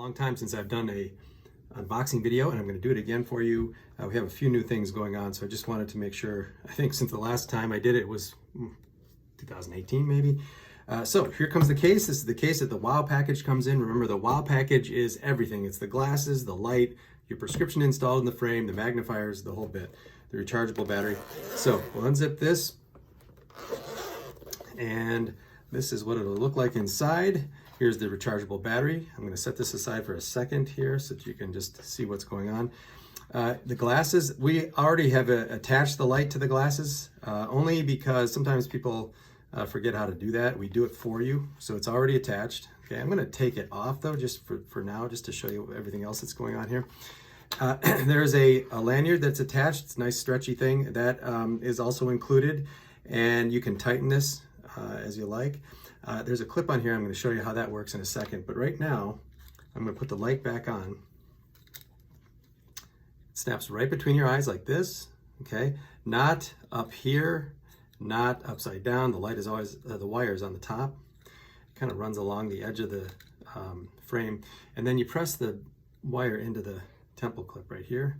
long time since I've done a unboxing video, and I'm going to do it again for you. We have a few new things going on, so I just wanted to make sure. I think since the last time I did it was 2018 maybe. So here comes the case. This is the case that the WOW package comes in. Remember, the WOW package is everything. It's the glasses, the light, your prescription installed in the frame, the magnifiers, the whole bit, the rechargeable battery. So we'll unzip this, and this is what it'll look like inside. Here's the rechargeable battery. I'm going to set this aside for a second here so that you can just see what's going on. The glasses, we already have attached the light to the glasses, only because sometimes people forget how to do that. We do it for you, so it's already attached. Okay, I'm going to take it off though, just for now, just to show you everything else that's going on here. There's a lanyard that's attached. It's a nice stretchy thing that is also included, and you can tighten this as you like. There's a clip on here. I'm going to show you how that works in a second, but right now I'm going to put the light back on. It snaps right between your eyes like this, okay? Not up here, not upside down. The light is always, the wire is on the top. It kind of runs along the edge of the frame, and then you press the wire into the temple clip right here.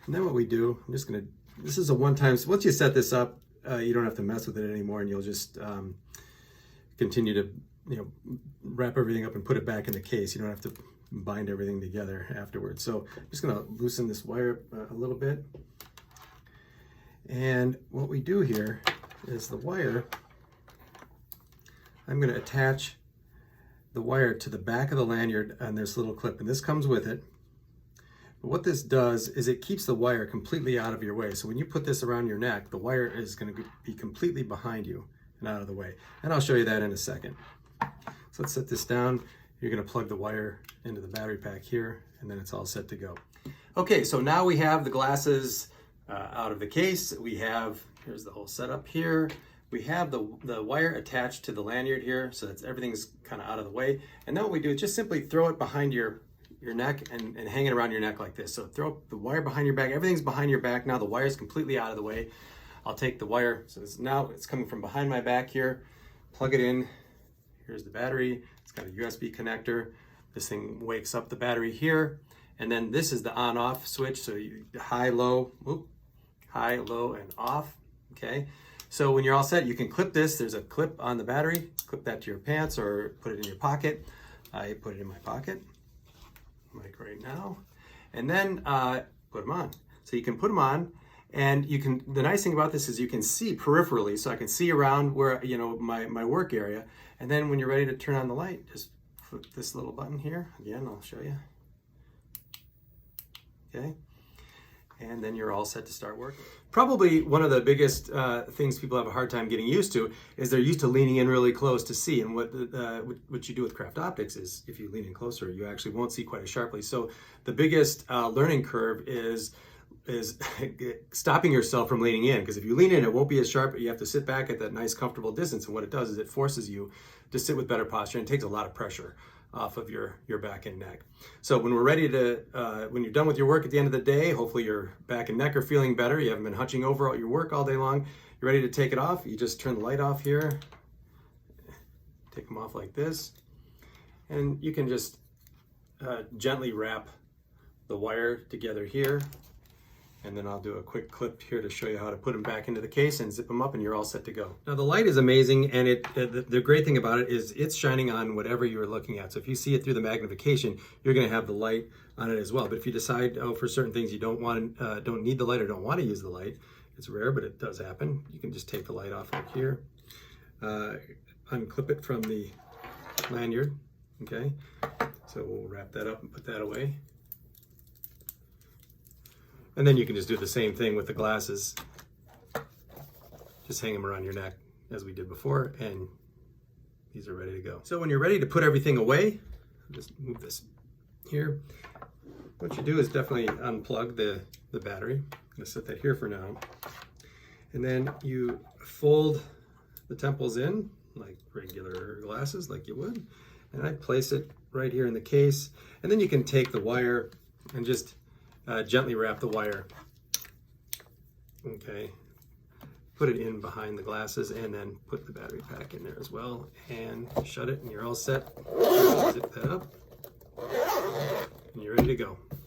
And then what we do, I'm just going to, this is a one-time, so once you set this up, you don't have to mess with it anymore, and you'll just continue to, wrap everything up and put it back in the case. You don't have to bind everything together afterwards. So I'm just going to loosen this wire a little bit. And what we do here is the wire, I'm going to attach the wire to the back of the lanyard on this little clip, and this comes with it. But what this does is it keeps the wire completely out of your way. So when you put this around your neck, the wire is going to be completely behind you and out of the way. And I'll show you that in a second. So let's set this down. You're going to plug the wire into the battery pack here, and then it's all set to go. Okay, so now we have the glasses out of the case. We have, here's the whole setup here. We have the wire attached to the lanyard here, so that's everything's kind of out of the way. And then what we do is just simply throw it behind your neck and hang it around your neck like this. So throw the wire behind your back. Everything's behind your back now. The wire is completely out of the way. I'll take the wire, so now it's coming from behind my back here, plug it in. Here's the battery. It's got a USB connector. This thing wakes up the battery here. And then this is the on-off switch. So you high, low, and off, okay? So when you're all set, you can clip this. There's a clip on the battery. Clip that to your pants or put it in your pocket. I put it in my pocket, like right now. And then put them on. So you can put them on, and you can, the nice thing about this is you can see peripherally, so I can see around where, my work area. And then when you're ready to turn on the light, just flip this little button here. Again, I'll show you. Okay. And then you're all set to start working. Probably one of the biggest things people have a hard time getting used to is they're used to leaning in really close to see. And what you do with CraftOptics is if you lean in closer, you actually won't see quite as sharply. So the biggest learning curve is stopping yourself from leaning in, because if you lean in, it won't be as sharp, but you have to sit back at that nice comfortable distance. And what it does is it forces you to sit with better posture, and it takes a lot of pressure off of your back and neck. So when we're ready to, when you're done with your work at the end of the day, hopefully your back and neck are feeling better. You haven't been hunching over all your work all day long. You're ready to take it off. You just turn the light off here, take them off like this, and you can just gently wrap the wire together here. And then I'll do a quick clip here to show you how to put them back into the case and zip them up, and you're all set to go. Now the light is amazing, and the great thing about it is it's shining on whatever you're looking at. So if you see it through the magnification, you're going to have the light on it as well. But if you decide, for certain things you don't need the light or don't want to use the light, it's rare, but it does happen. You can just take the light off like here, unclip it from the lanyard. Okay, so we'll wrap that up and put that away. And then you can just do the same thing with the glasses. Just hang them around your neck as we did before, and these are ready to go. So when you're ready to put everything away, just move this here. What you do is definitely unplug the battery. I'm gonna set that here for now. And then you fold the temples in like regular glasses, like you would. And I place it right here in the case. And then you can take the wire and just gently wrap the wire. Okay, put it in behind the glasses, and then put the battery pack in there as well, and shut it, and you're all set. Zip that up. to go.